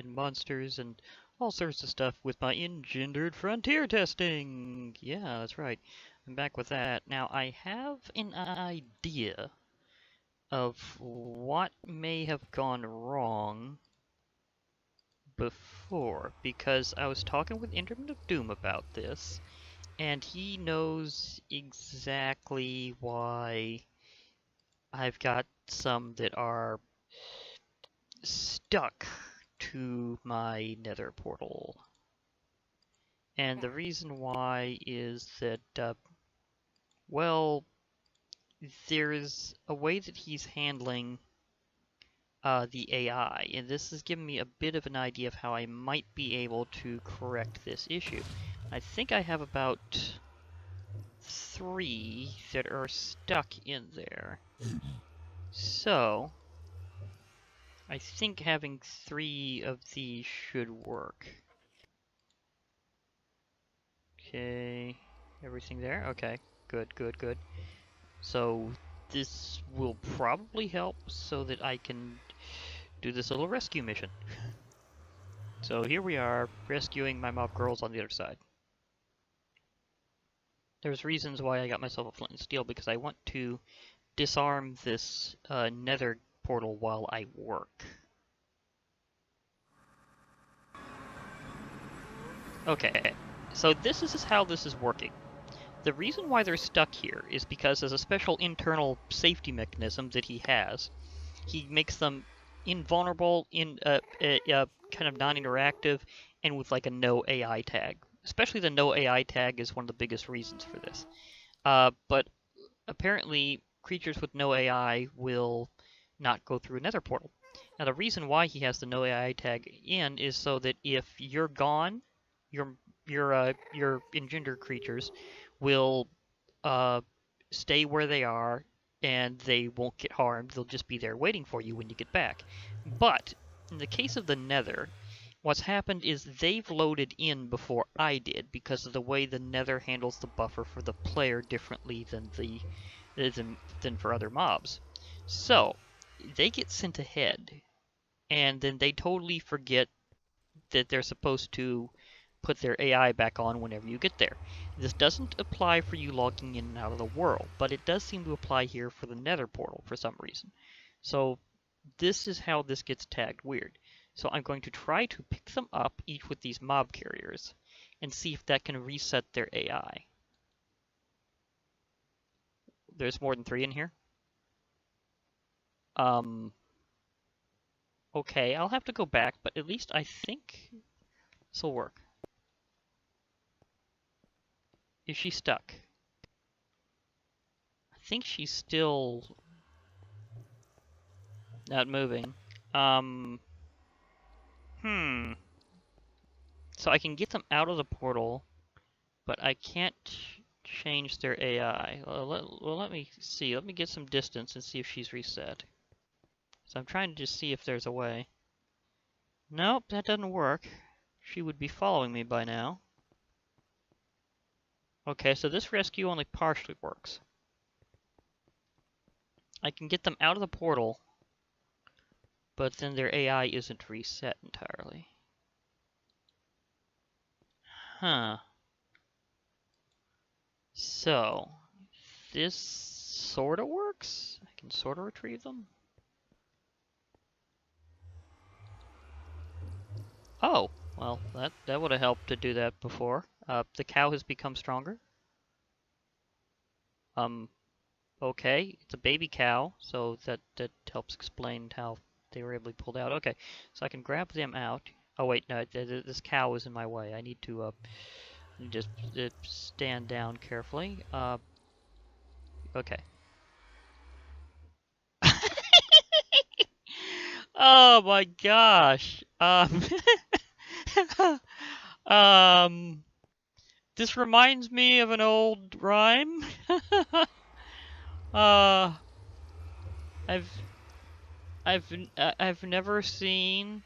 and monsters and all sorts of stuff with my Engendered Frontier testing. Yeah, that's right. I'm back with that. Now, I have an idea of what may have gone wrong before, because I was talking with Internet of Doom about this, and he knows exactly why I've got some that are stuck to my nether portal. And the reason why is that, well, there's a way that he's handling the AI, and this has given me a bit of an idea of how I might be able to correct this issue. I think I have about 3 that are stuck in there. So, I think having 3 of these should work. Okay, everything there? Okay, good, good, good. So this will probably help so that I can do this little rescue mission. So here we are, rescuing my mob girls on the other side. There's reasons why I got myself a flint and steel, because I want to disarm this nether portal while I work. Okay, so this is how this is working. The reason why they're stuck here is because there's a special internal safety mechanism that he has. He makes them invulnerable, kind of non-interactive, and with like a no AI tag. Especially the no AI tag is one of the biggest reasons for this. But apparently, creatures with no AI will not go through a nether portal. Now, the reason why he has the no AI tag in is so that if you're gone, your engendered creatures will stay where they are, and they won't get harmed. They'll just be there waiting for you when you get back. But in the case of the Nether, what's happened is they've loaded in before I did, because of the way the Nether handles the buffer for the player differently than for other mobs. So they get sent ahead, and then they totally forget that they're supposed to put their AI back on whenever you get there. This doesn't apply for you logging in and out of the world, but it does seem to apply here for the nether portal for some reason. So this is how this gets tagged weird. So I'm going to try to pick them up, each with these mob carriers, and see if that can reset their AI. There's more than 3 in here? Okay, I'll have to go back, but at least I think this will work. Is she stuck? I think she's still not moving. So I can get them out of the portal, but I can't change their AI. Well, let me see. Let me get some distance and see if she's reset. So I'm trying to just see if there's a way. Nope, that doesn't work. She would be following me by now. Okay, so this rescue only partially works. I can get them out of the portal, but then their AI isn't reset entirely. Huh. So, this sorta works? I can sorta retrieve them? Oh, well, that would have helped to do that before. The cow has become stronger. Okay, it's a baby cow, so that helps explain how they were able to be pulled out. Okay, so I can grab them out. Oh wait, no, this cow is in my way. I need to just stand down carefully. Okay. Oh my gosh. This reminds me of an old rhyme. I've never seen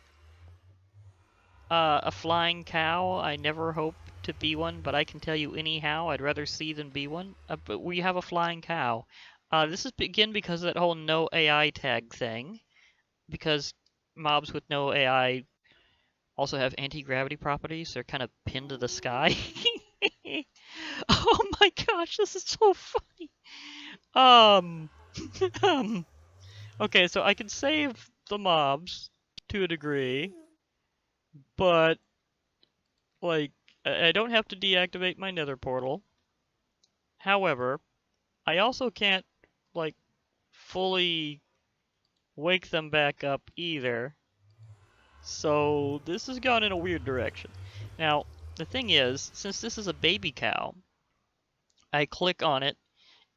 a flying cow. I never hope to be one, but I can tell you anyhow, I'd rather see than be one. But we have a flying cow. This is again because of that whole no AI tag thing. Because mobs with no AI also have anti-gravity properties. They're kind of pinned to the sky. Oh my gosh, this is so funny. Um, okay, so I can save the mobs to a degree, but like I don't have to deactivate my nether portal. However, I also can't like fully wake them back up either. So this has gone in a weird direction. Now, the thing is, since this is a baby cow, I click on it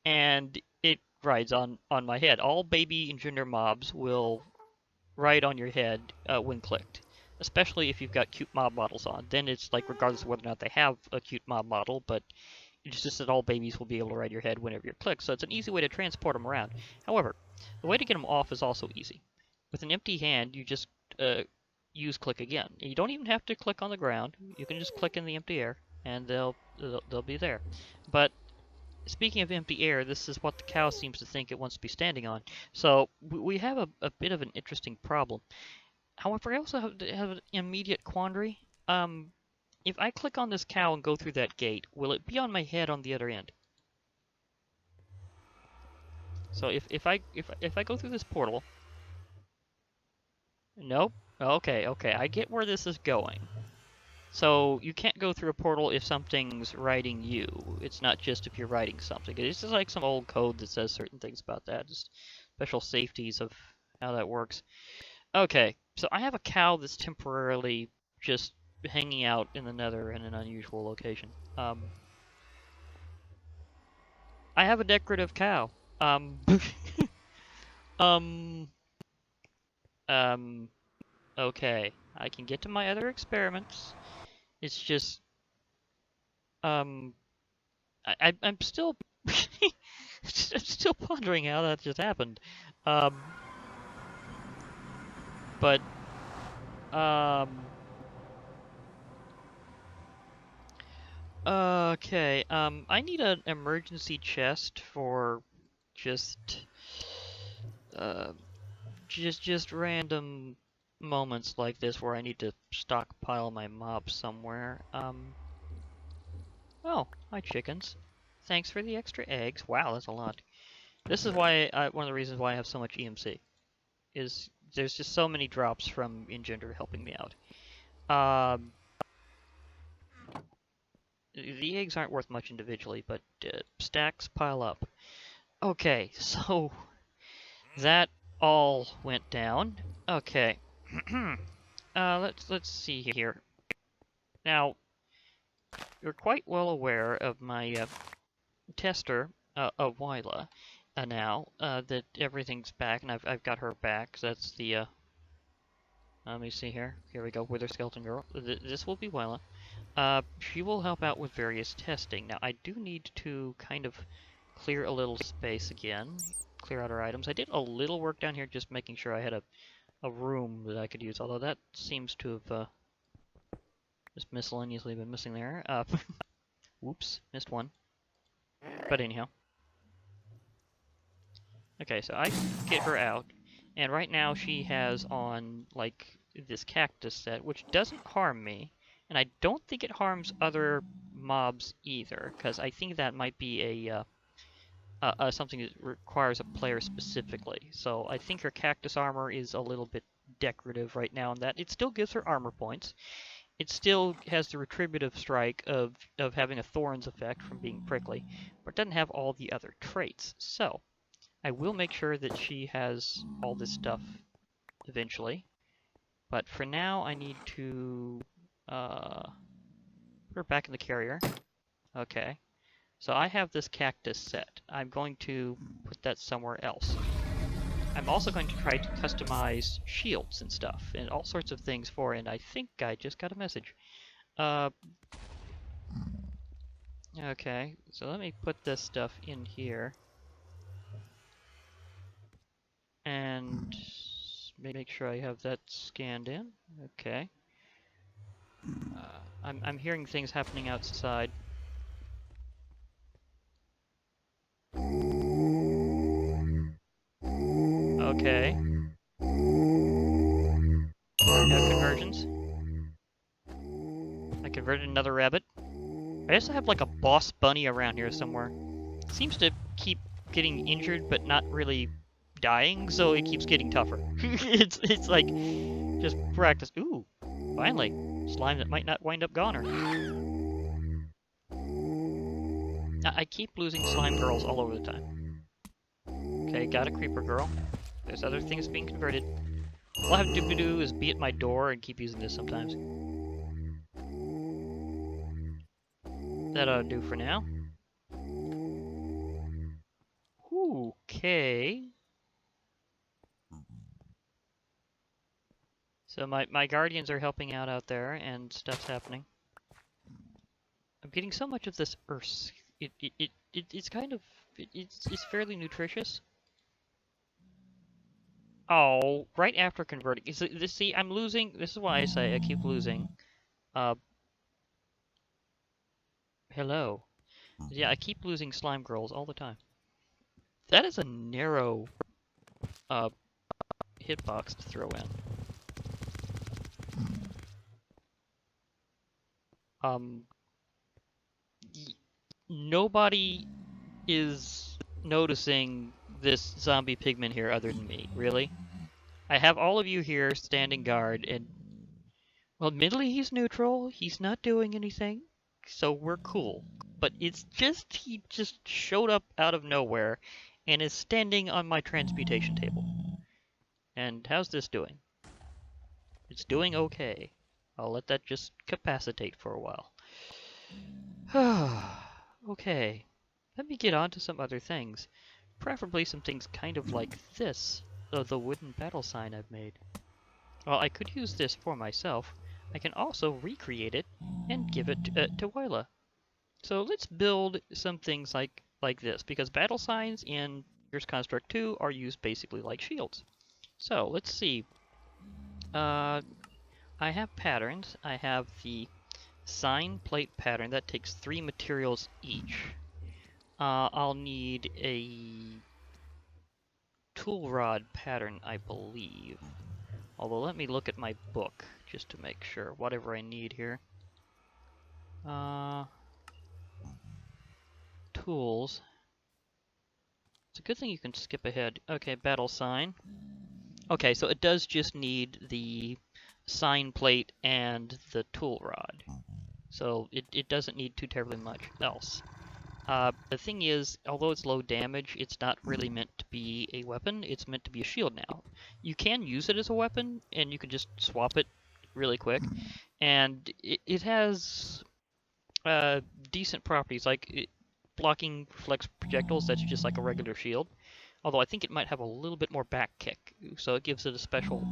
and it rides on my head. All baby engender mobs will ride on your head when clicked, especially if you've got cute mob models on. Then it's like regardless of whether or not they have a cute mob model, but it's just that all babies will be able to ride your head whenever you're clicked. So it's an easy way to transport them around. However, the way to get them off is also easy. With an empty hand, you just use click again. You don't even have to click on the ground. You can just click in the empty air, and they'll be there. But speaking of empty air, this is what the cow seems to think it wants to be standing on. So we have a bit of an interesting problem. However, I also have an immediate quandary. If I click on this cow and go through that gate, will it be on my head on the other end? So if I go through this portal, nope. Okay, I get where this is going. So you can't go through a portal if something's riding you. It's not just if you're riding something. It's just like some old code that says certain things about that. Just special safeties of how that works. Okay, so I have a cow that's temporarily just hanging out in the nether in an unusual location. I have a decorative cow. Um, okay. I can get to my other experiments. It's just, I'm still, I'm still pondering how that just happened. But, okay, I need an emergency chest for just, uh, just random moments like this where I need to stockpile my mobs somewhere. Oh, hi chickens. Thanks for the extra eggs. Wow, that's a lot. This is why one of the reasons why I have so much EMC is there's just so many drops from Engender helping me out. The eggs aren't worth much individually, but stacks pile up. Okay, so that all went down. Okay. Let's see here. Now, you're quite well aware of my tester of Wyla now that everything's back, and I've got her back. So that's the let me see here. Here we go. Wither Skeleton Girl. This will be Wyla. She will help out with various testing. Now, I do need to kind of clear a little space again. Clear out our items. I did a little work down here just making sure I had a room that I could use, although that seems to have just miscellaneously been missing there. Whoops, missed one. But anyhow. Okay, so I get her out, and right now she has on, like, this cactus set, which doesn't harm me, and I don't think it harms other mobs either, because I think that might be something that requires a player specifically. So I think her cactus armor is a little bit decorative right now in that it still gives her armor points. It still has the retributive strike of having a thorns effect from being prickly, but it doesn't have all the other traits. So I will make sure that she has all this stuff eventually. But for now, I need to put her back in the carrier. Okay. So I have this cactus set. I'm going to put that somewhere else. I'm also going to try to customize shields and stuff, and all sorts of things for it, and I think I just got a message. Okay, so let me put this stuff in here. And make sure I have that scanned in. Okay. I'm hearing things happening outside. Okay. Now conversions. I converted another rabbit. I also have like a boss bunny around here somewhere. It seems to keep getting injured, but not really dying, so it keeps getting tougher. it's like just practice. Ooh, finally, slime that might not wind up goner. I keep losing slime girls all over the time. Okay, got a creeper girl. There's other things being converted. All I have to do is be at my door and keep using this sometimes. That ought to do for now. Okay. So my guardians are helping out there, and stuff's happening. I'm getting so much of this earth. It's kind of it's fairly nutritious. Oh, right after converting. See, I'm losing. This is why I say I keep losing. Hello. Yeah, I keep losing slime girls all the time. That is a narrow hitbox to throw in. Nobody is noticing this zombie pigman here other than me, really. I have all of you here standing guard, and well, admittedly he's neutral, he's not doing anything, so we're cool. But it's just, he just showed up out of nowhere and is standing on my transmutation table. And how's this doing? It's doing okay. I'll let that just capacitate for a while. Okay, let me get on to some other things. Preferably some things kind of like this, the wooden battle sign I've made. Well, I could use this for myself. I can also recreate it and give it to Wyla. So let's build some things like this, because battle signs in Gears Construct 2 are used basically like shields. So let's see. I have patterns. I have the sign plate pattern that takes 3 materials each. I'll need a tool rod pattern, I believe. Although let me look at my book just to make sure. Whatever I need here. Tools. It's a good thing you can skip ahead. Okay, battle sign. Okay, so it does just need the sign plate and the tool rod. So it doesn't need too terribly much else. The thing is, although it's low damage, it's not really meant to be a weapon, it's meant to be a shield now. You can use it as a weapon, and you can just swap it really quick. And it has decent properties, like blocking flex projectiles, that's just like a regular shield. Although I think it might have a little bit more back kick, so it gives it a special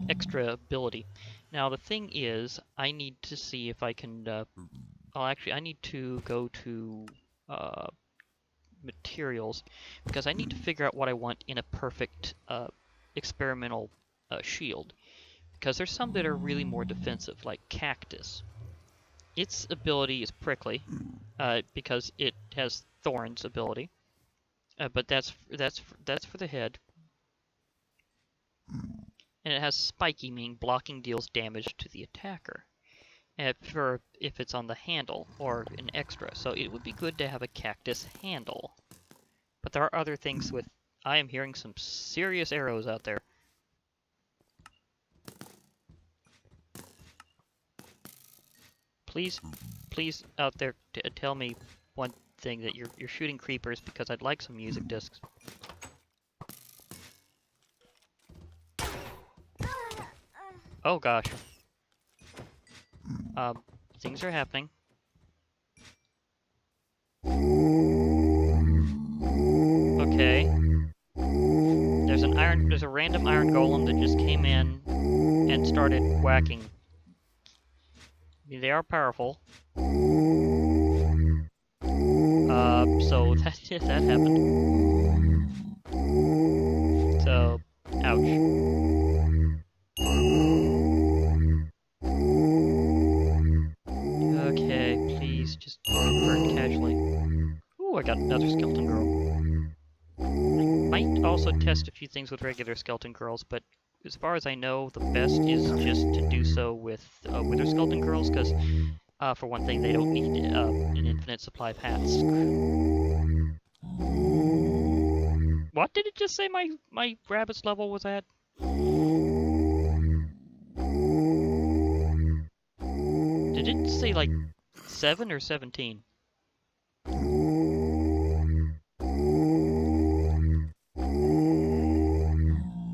extra ability. Now the thing is, I need to see if I can, well actually I need to go to materials, because I need to figure out what I want in a perfect experimental shield. Because there's some that are really more defensive, like Cactus. Its ability is prickly, because it has Thorn's ability. But that's for the head. And it has Spiky, meaning blocking deals damage to the attacker. If it's on the handle, or an extra. So it would be good to have a Cactus handle. But there are other things with... I am hearing some serious arrows out there. Please out there tell me one thing, that you're shooting creepers, because I'd like some music discs. Oh gosh. Things are happening. Okay. There's a random iron golem that just came in and started whacking. They are powerful. So that happened. So, ouch. Okay, please, just burn casually. Ooh, I got another skeleton girl. I might also test a few things with regular skeleton girls, but as far as I know, the best is just to do so with wither skeleton girls, because For one thing, they don't need an infinite supply of hats. What did it just say my rabbit's level was at? Did it say like 7 or 17?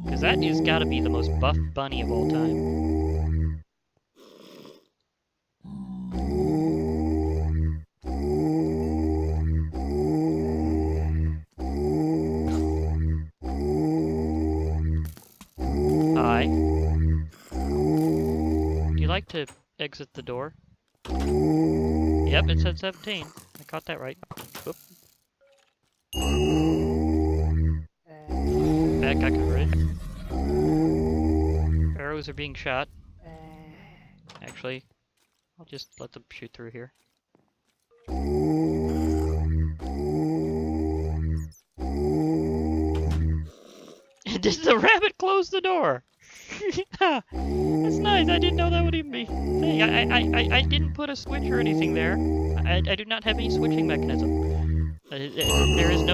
Because that has got to be the most buff bunny of all time. Hi. Would you like to exit the door? Yep, it said 17. I caught that right. Oop. Back got converted. Arrows are being shot. Actually, I'll just let them shoot through here. Did the rabbit close the door? That's nice. I didn't know that would even be. Hey, I didn't put a switch or anything there. I do not have any switching mechanism. There's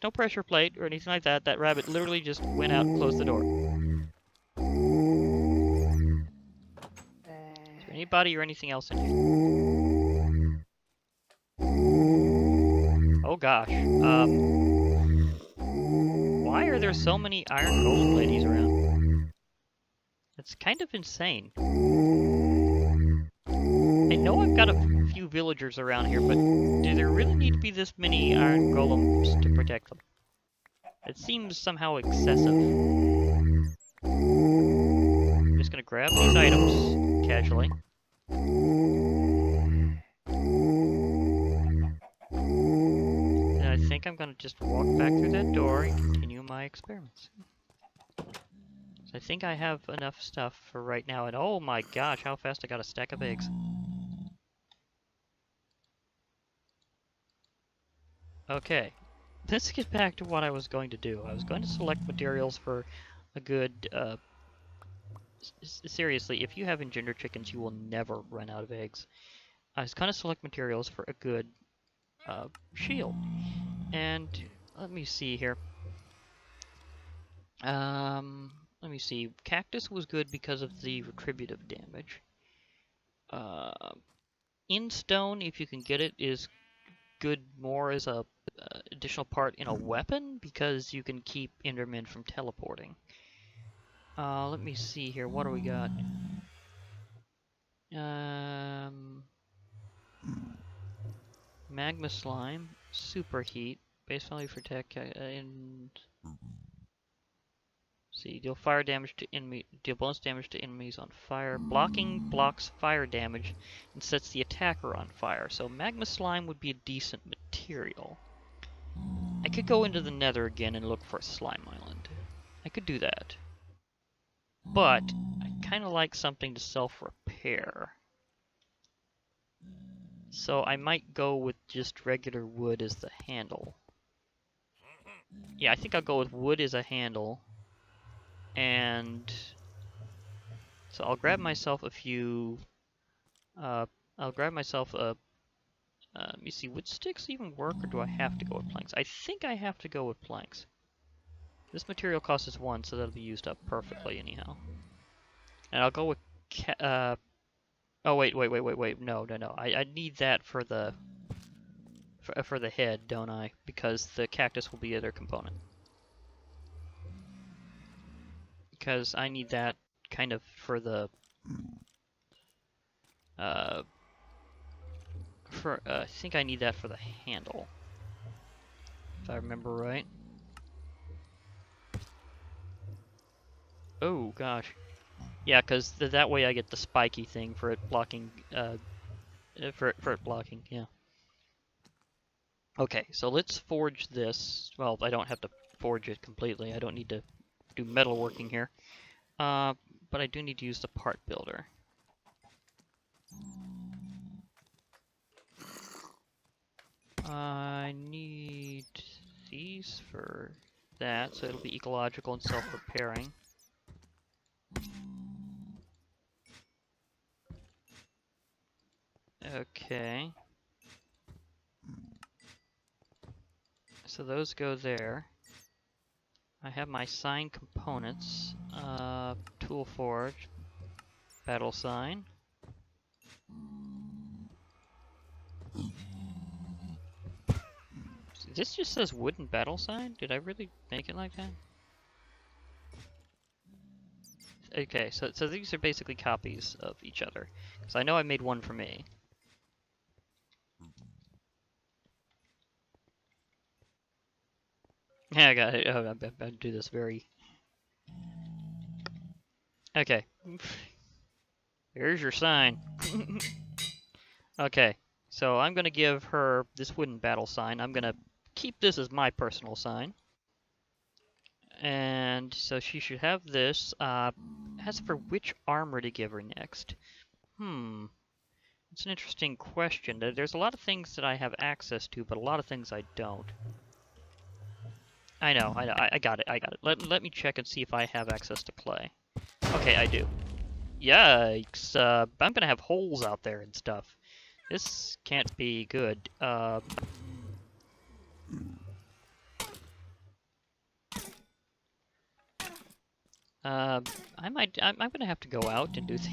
no pressure plate or anything like that. That rabbit literally just went out and closed the door. Is there anybody or anything else in here? Oh gosh. Why are there so many iron golem ladies around? That's kind of insane. I know I've got a few villagers around here, but do there really need to be this many iron golems to protect them? It seems somehow excessive. I'm just gonna grab these items casually. And I think I'm gonna just walk back through that door and continue my experiments. So I think I have enough stuff for right now, and oh my gosh, how fast I got a stack of eggs. Okay, let's get back to what I was going to do. I was going to select materials for a good, seriously, if you have engendered chickens, you will never run out of eggs. I was going to select materials for a good shield. And let me see here. Let me see. Cactus was good because of the retributive damage. Instone, if you can get it, is good more as a additional part in a weapon because you can keep Endermen from teleporting. Let me see here. What do we got? Magma slime, superheat, base value for tech, and see, deal fire damage to enemy, deal bonus damage to enemies on fire. Blocking blocks fire damage and sets the attacker on fire. So magma slime would be a decent material. I could go into the Nether again and look for a slime island. I could do that. But I kind of like something to self-repair. So I might go with just regular wood as the handle. Yeah, I think I'll go with wood as a handle. And so I'll grab myself a few, I'll grab myself a, let me see, would sticks even work, or do I have to go with planks? I think I have to go with planks. This material cost is 1, so that'll be used up perfectly anyhow. And I'll go with, oh wait, no. I need that for the, for the head, don't I? Because the cactus will be the other component. Because I need that kind of for the I think I need that for the handle, if I remember right. Oh gosh, yeah, because that way I get the spiky thing for it blocking. For it blocking, yeah. Okay, so let's forge this. Well, I don't have to forge it completely. I don't need to do metalworking here. But I do need to use the part builder. I need these for that, so it'll be ecological and self-repairing. Okay. So those go there. I have my sign components. Tool forge, battle sign. This just says wooden battle sign? Did I really make it like that? Okay, so these are basically copies of each other. Because I know I made one for me. Yeah, I got it. Oh, I do this very... Okay. Here's your sign. Okay, so I'm gonna give her this wooden battle sign. I'm gonna keep this as my personal sign. And so she should have this. As for which armor to give her next. It's an interesting question. There's a lot of things that I have access to, but a lot of things I don't. I know, I got it, I got it. Let me check and see if I have access to clay. Okay, I do. Yikes, I'm gonna have holes out there and stuff. This can't be good. I'm gonna have to go out and do the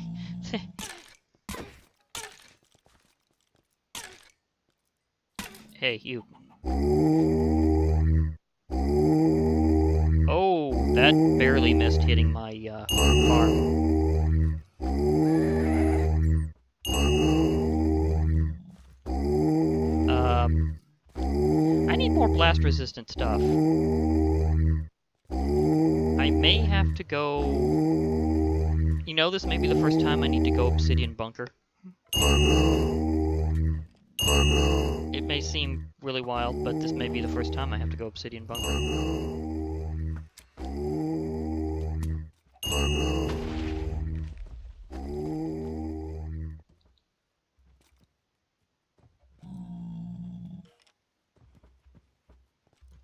Hey, you. Oh, that barely missed hitting my, farm. I need more blast-resistant stuff. I may have to go... You know, this may be the first time I need to go obsidian bunker. It may seem really wild, but this may be the first time I have to go obsidian bunker.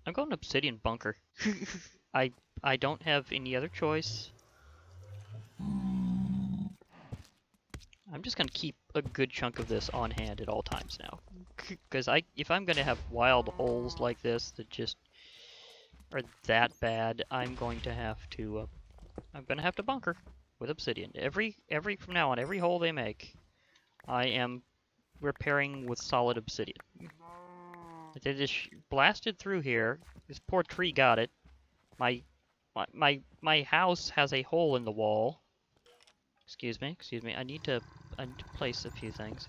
I'm going obsidian bunker. I don't have any other choice. I'm just gonna keep a good chunk of this on hand at all times now. Because if I'm gonna have wild holes like this that just are that bad, I'm going to have to bunker with obsidian. From now on, every hole they make, I am repairing with solid obsidian. They just blasted through here. This poor tree got it. My house has a hole in the wall. Excuse me. I need to place a few things.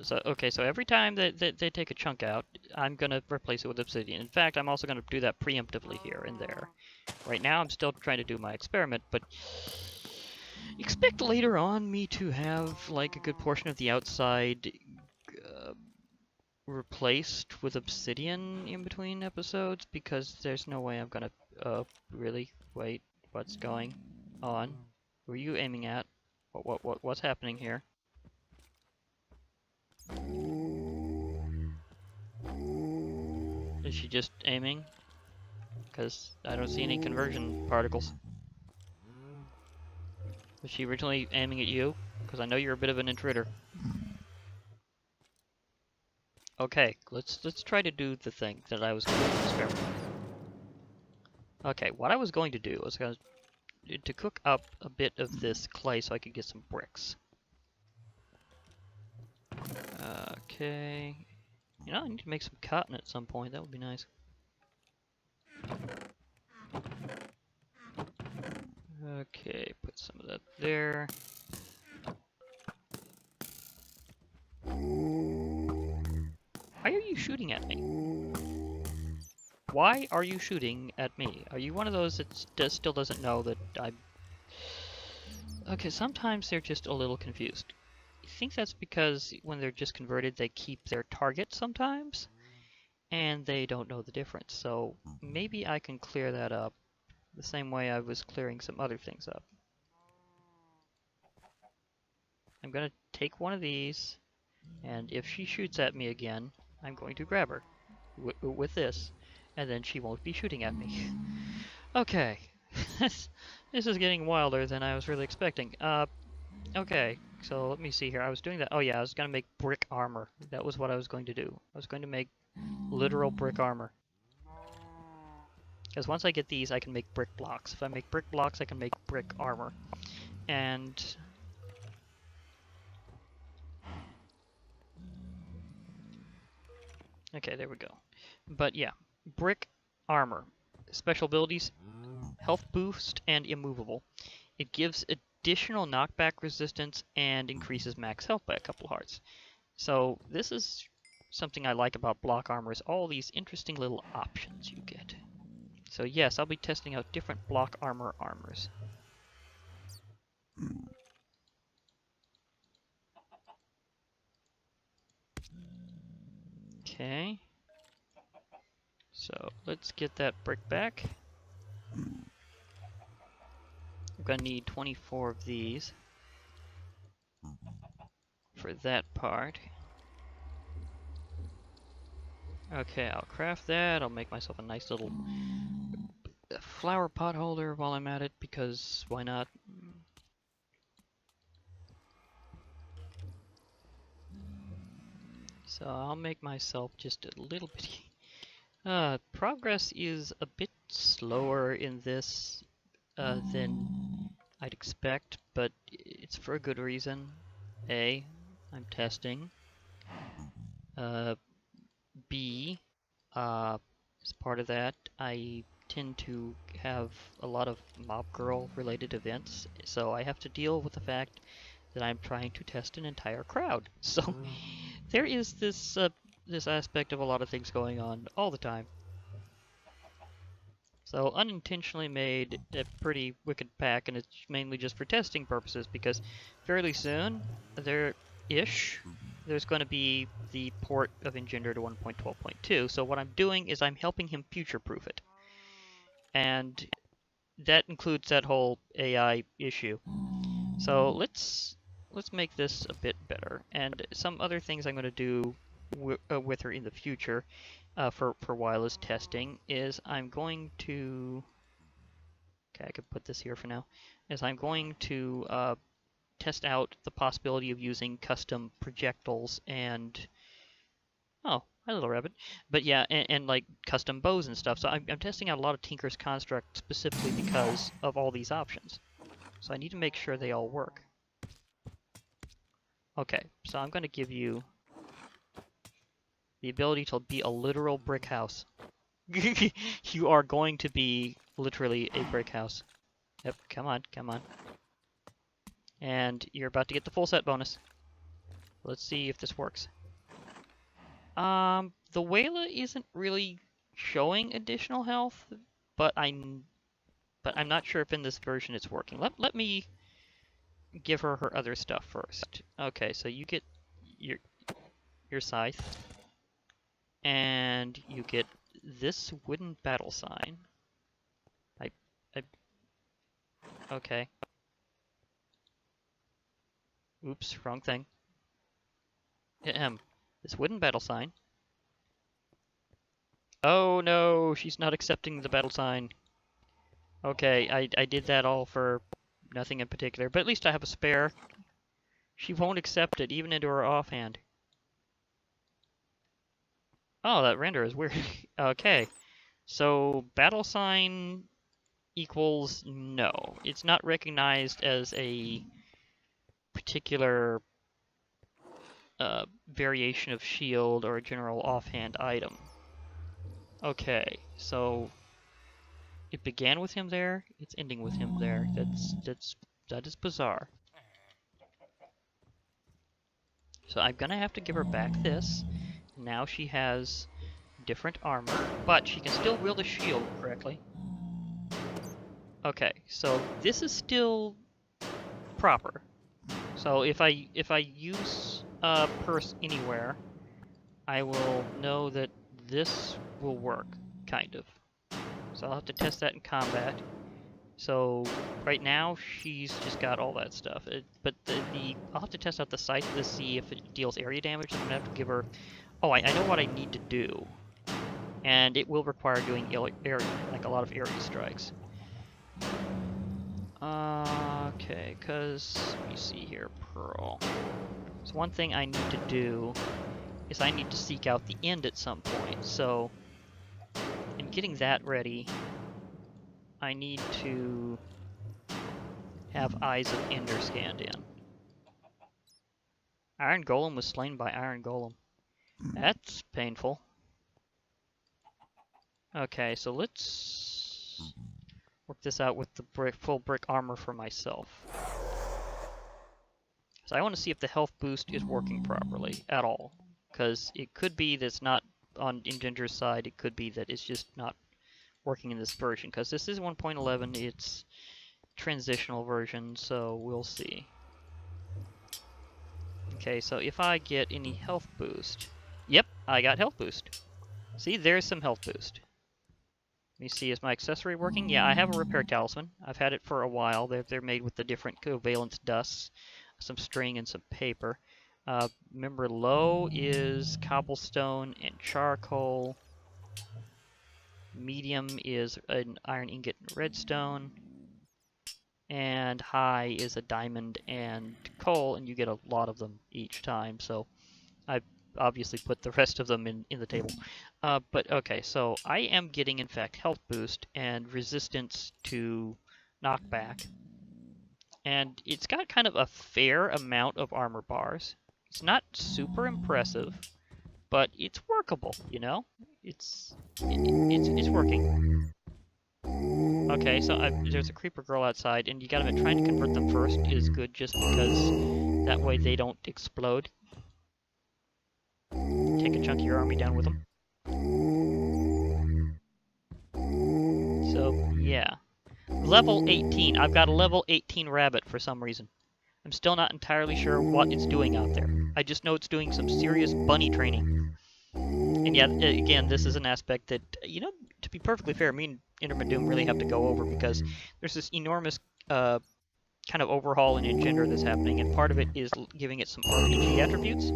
So every time that they take a chunk out, I'm gonna replace it with obsidian. In fact, I'm also gonna do that preemptively here and there. Right now, I'm still trying to do my experiment, but expect later on me to have like a good portion of the outside replaced with obsidian in between episodes, because there's no way I'm gonna really wait. What's going on? Who are you aiming at? What's happening here? Is she just aiming? Because I don't see any conversion particles. Was she originally aiming at you? Because I know you're a bit of an intruder. Okay, let's try to do the thing that I was going to experiment with. Okay, what I was going to do was to cook up a bit of this clay so I could get some bricks. Okay. You know, I need to make some cotton at some point. That would be nice. Okay, put some of that there. Why are you shooting at me? Why are you shooting at me? Are you one of those that still doesn't know that I'm... Okay, sometimes they're just a little confused. I think that's because when they're just converted, they keep their target sometimes, and they don't know the difference. So maybe I can clear that up the same way I was clearing some other things up. I'm gonna take one of these, and if she shoots at me again, I'm going to grab her with this, and then she won't be shooting at me. Okay, This is getting wilder than I was really expecting. Okay, so let me see here. I was doing that. Oh yeah, I was gonna make brick armor. That was what I was going to do. I was going to make literal brick armor. Because once I get these, I can make brick blocks. If I make brick blocks, I can make brick armor. And... okay, there we go. But yeah, brick armor. Special abilities, health boost, and immovable. It gives additional knockback resistance and increases max health by a couple hearts. So this is something I like about block armor, is all these interesting little options you get. So yes, I'll be testing out different block armors. Okay. So let's get that brick back. I'm gonna need 24 of these for that part. Okay, I'll craft that. I'll make myself a nice little flower pot holder while I'm at it, because why not? So I'll make myself just a little bitty. Progress is a bit slower in this than I'd expect, but it's for a good reason. A, I'm testing. B, as part of that, I tend to have a lot of mob girl related events, so I have to deal with the fact that I'm trying to test an entire crowd. So there is this this aspect of a lot of things going on all the time. So unintentionally made a pretty wicked pack, and it's mainly just for testing purposes, because fairly soon there's going to be the port of Engendered 1.12.2. So what I'm doing is I'm helping him future-proof it. And that includes that whole AI issue. So let's make this a bit better. And some other things I'm going to do with her in the future for wireless testing is I'm going to... okay, I could put this here for now. Is I'm going to test out the possibility of using custom projectiles and... oh, hi little rabbit. But yeah, and like custom bows and stuff. So I'm testing out a lot of Tinker's Construct specifically because of all these options. So I need to make sure they all work. Okay, so I'm going to give you the ability to be a literal brick house. You are going to be literally a brick house. Yep, come on, come on. And you're about to get the full set bonus. Let's see if this works. The Wayla isn't really showing additional health, but I'm not sure if in this version it's working. Let me give her her other stuff first. Okay, so you get your scythe, and you get this wooden battle sign. Okay. Oops, wrong thing. This wooden battle sign. Oh no, she's not accepting the battle sign. Okay, I did that all for nothing in particular, but at least I have a spare. She won't accept it, even into her offhand. Oh, that render is weird. Okay, so battle sign equals no. It's not recognized as a particular variation of shield or a general offhand item. Okay, so it began with him there, it's ending with him there. That is bizarre. So I'm gonna have to give her back this. Now she has different armor, but she can still wield a shield correctly. Okay, so this is still proper. So if I use a purse anywhere, I will know that this will work, kind of. So I'll have to test that in combat. So right now she's just got all that stuff. But I'll have to test out the scythe to see if it deals area damage. I'm gonna have to give her. Oh, I know what I need to do, and it will require doing area, like a lot of area strikes. Okay, because, let me see here, Pearl. So one thing I need to do is I need to seek out the end at some point. So, in getting that ready, I need to have Eyes of Ender scanned in. Iron Golem was slain by Iron Golem. That's painful. Okay, so let's work this out with the full brick armor for myself. So I want to see if the health boost is working properly at all. Because it could be that it's not on Engender's side, it could be that it's just not working in this version. Because this is 1.11, it's transitional version, so we'll see. Okay, so if I get any health boost... Yep, I got health boost. See, there's some health boost. Let me see, is my accessory working? Yeah, I have a repair talisman. I've had it for a while. They're made with the different covalence dusts, some string and some paper. Remember, low is cobblestone and charcoal. Medium is an iron ingot and redstone. And high is a diamond and coal, and you get a lot of them each time. So I obviously put the rest of them in the table. But okay, so I am getting, in fact, health boost and resistance to knockback. And it's got kind of a fair amount of armor bars. It's not super impressive, but it's workable, you know? It's working. Okay, so there's a creeper girl outside, and you gotta admit, trying to convert them first is good just because that way they don't explode. Take a chunk of your army down with them. So, yeah. Level 18. I've got a level 18 rabbit for some reason. I'm still not entirely sure what it's doing out there. I just know it's doing some serious bunny training. And yeah, again, this is an aspect that, you know, to be perfectly fair, me and Intermadoom really have to go over because there's this enormous kind of overhaul in Engender that's happening, and part of it is giving it some RPG attributes.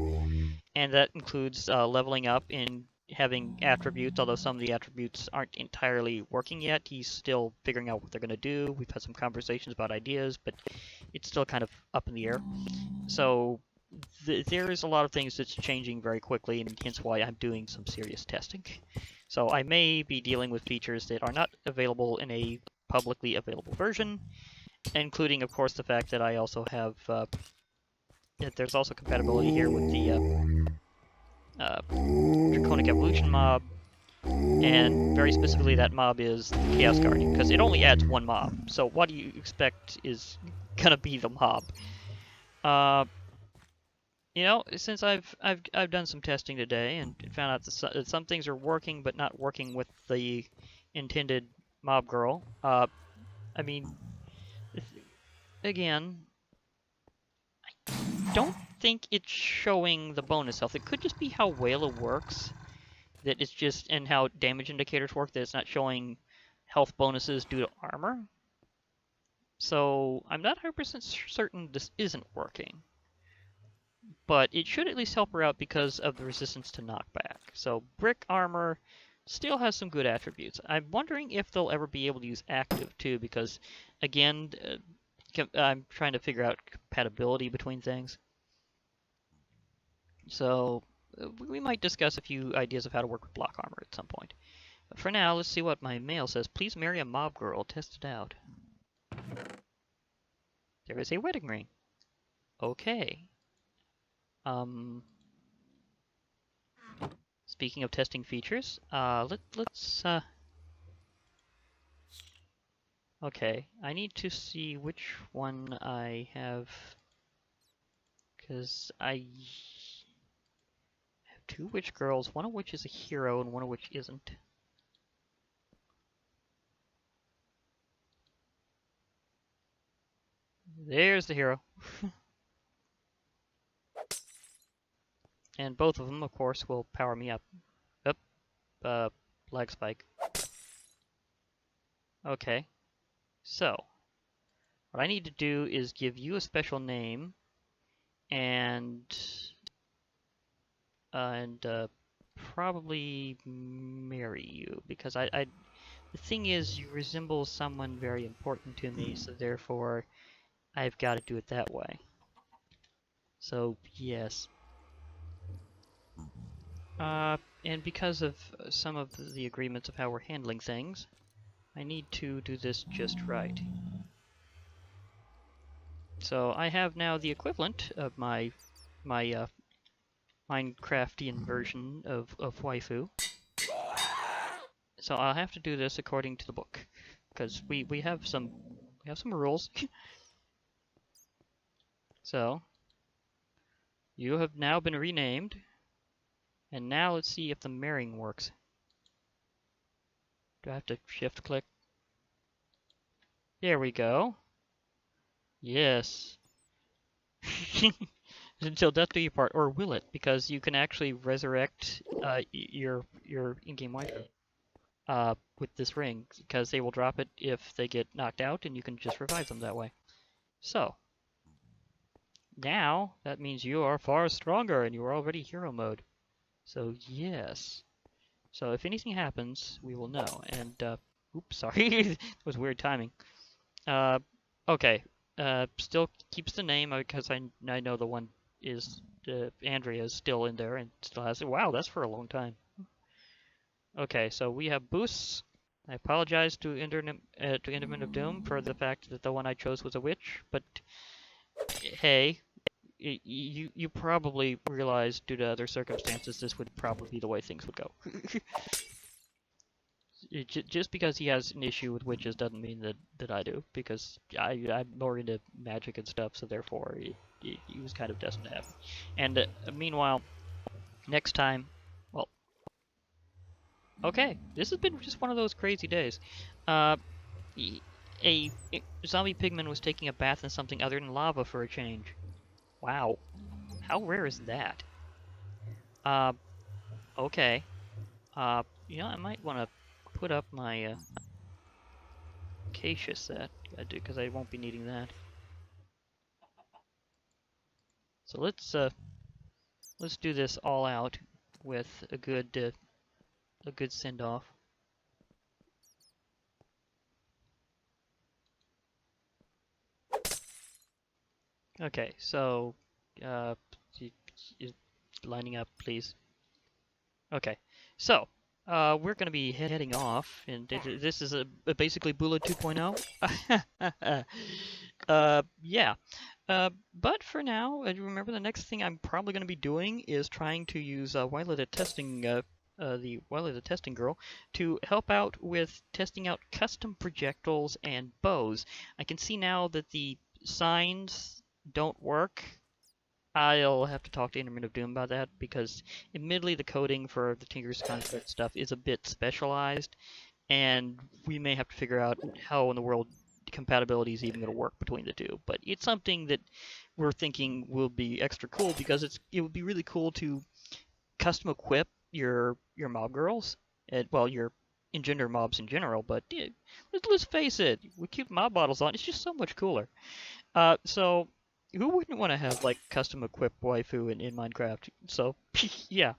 And that includes leveling up and having attributes, although some of the attributes aren't entirely working yet. He's still figuring out what they're going to do. We've had some conversations about ideas, but it's still kind of up in the air. So there's a lot of things that's changing very quickly, and hence why I'm doing some serious testing. So I may be dealing with features that are not available in a publicly available version, including, of course, the fact that I also have... there's also compatibility here with the Draconic Evolution mob, and very specifically that mob is the Chaos Guardian, because it only adds one mob, so what do you expect is gonna be the mob? You know, since I've done some testing today and found out that some things are working but not working with the intended mob girl, I mean, again, I don't think it's showing the bonus health. It could just be how Wayla works, that it's just, and how damage indicators work, that it's not showing health bonuses due to armor. So I'm not 100% certain this isn't working. But it should at least help her out because of the resistance to knockback. So brick armor still has some good attributes. I'm wondering if they'll ever be able to use active too, because again, I'm trying to figure out compatibility between things. So we might discuss a few ideas of how to work with block armor at some point. But for now, let's see what my mail says. Please marry a mob girl. Test it out. There is a wedding ring. Okay. Speaking of testing features, let's okay, I need to see which one I have, because I have two witch girls, one of which is a hero and one of which isn't. There's the hero. And both of them, of course, will power me up. Lag spike. Okay. So, what I need to do is give you a special name and probably marry you, because The thing is, you resemble someone very important to me, so therefore I've got to do it that way. So, yes. And because of some of the agreements of how we're handling things, I need to do this just right. So I have now the equivalent of my Minecraftian version of waifu. So I'll have to do this according to the book, because we have some rules. So you have now been renamed, and now let's see if the marrying works. Do I have to shift click? There we go. Yes. Until death do you part, or will it? Because you can actually resurrect your in-game waifu with this ring, because they will drop it if they get knocked out, and you can just revive them that way. So now that means you are far stronger, and you are already hero mode. So yes. So if anything happens, we will know. And oops, sorry, that was weird timing. Okay. Still keeps the name because I know the one is Andrea is still in there and still has it. Wow, that's for a long time. Okay, so we have boosts. I apologize to Enderman of Doom for the fact that the one I chose was a witch, but hey, you probably realized due to other circumstances this would probably be the way things would go. Just because he has an issue with witches doesn't mean that I do, because I'm more into magic and stuff, so therefore he was kind of destined to happen. And meanwhile, next time, well, okay, this has been just one of those crazy days. A zombie pigman was taking a bath in something other than lava for a change. Wow, how rare is that? Okay. You know, I might want to put up my acacia set, because I won't be needing that. So let's do this all out with a good send off. Okay, so lining up, please. Okay, so we're going to be heading off, and this is basically Bula 2.0. Yeah. But for now, remember the next thing I'm probably going to be doing is trying to use Wyla the testing, the Wyla the testing girl, to help out with testing out custom projectiles and bows. I can see now that the signs don't work. I'll have to talk to Enderman of Doom about that, because admittedly the coding for the Tinker's Construct stuff is a bit specialized, and we may have to figure out how in the world compatibility is even going to work between the two. But it's something that we're thinking will be extra cool, because it would be really cool to custom equip your mob girls, well, your engender mobs in general. But let's face it, we keep mob bottles on. It's just so much cooler. So who wouldn't want to have like custom equipped waifu in Minecraft? So yeah.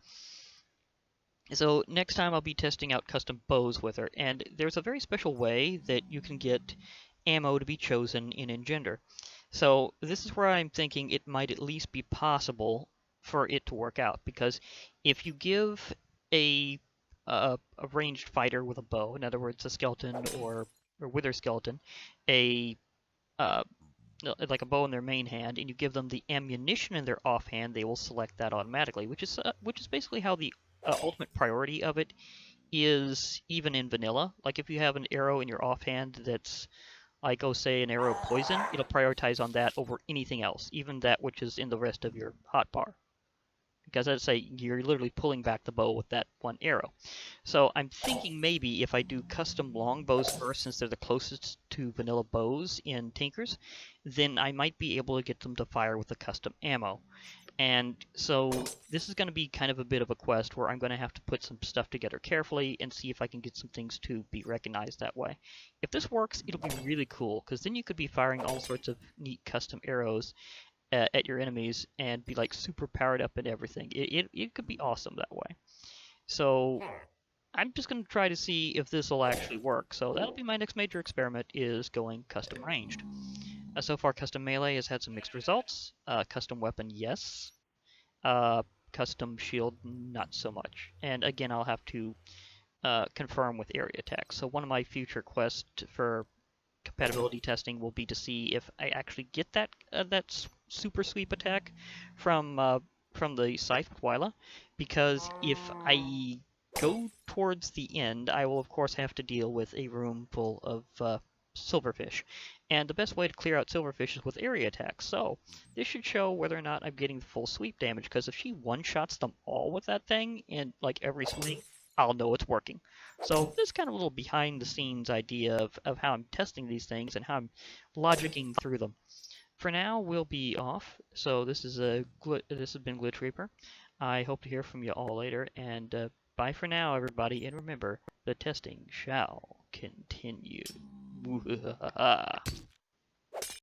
So next time I'll be testing out custom bows with her, and there's a very special way that you can get ammo to be chosen in Engender. So this is where I'm thinking it might at least be possible for it to work out, because if you give a ranged fighter with a bow, in other words, a skeleton or wither skeleton, like a bow in their main hand, and you give them the ammunition in their offhand, they will select that automatically, which is basically how the ultimate priority of it is, even in vanilla. Like if you have an arrow in your offhand that's like, oh, say an arrow of poison, it'll prioritize on that over anything else, even that which is in the rest of your hotbar. Because I'd say you're literally pulling back the bow with that one arrow. So I'm thinking maybe if I do custom longbows first, since they're the closest to vanilla bows in Tinkers, then I might be able to get them to fire with the custom ammo. And so this is going to be kind of a bit of a quest where I'm going to have to put some stuff together carefully and see if I can get some things to be recognized that way. If this works, it'll be really cool, because then you could be firing all sorts of neat custom arrows at your enemies and be like super powered up and everything. It could be awesome that way. So I'm just going to try to see if this will actually work. So that'll be my next major experiment, is going custom ranged. So far, custom melee has had some mixed results. Custom weapon, yes. Custom shield, not so much. And again, I'll have to confirm with area attack. So one of my future quests for compatibility testing will be to see if I actually get that super sweep attack from the Scythe Twyla, because if I go towards the end, I will of course have to deal with a room full of silverfish, and the best way to clear out silverfish is with area attacks. So this should show whether or not I'm getting the full sweep damage, because if she one-shots them all with that thing in like every swing, I'll know it's working. So this is kind of a little behind-the-scenes idea of how I'm testing these things and how I'm logicking through them. For now, we'll be off. So this has been Glitch Reaper. I hope to hear from you all later, and bye for now, everybody. And remember, the testing shall continue.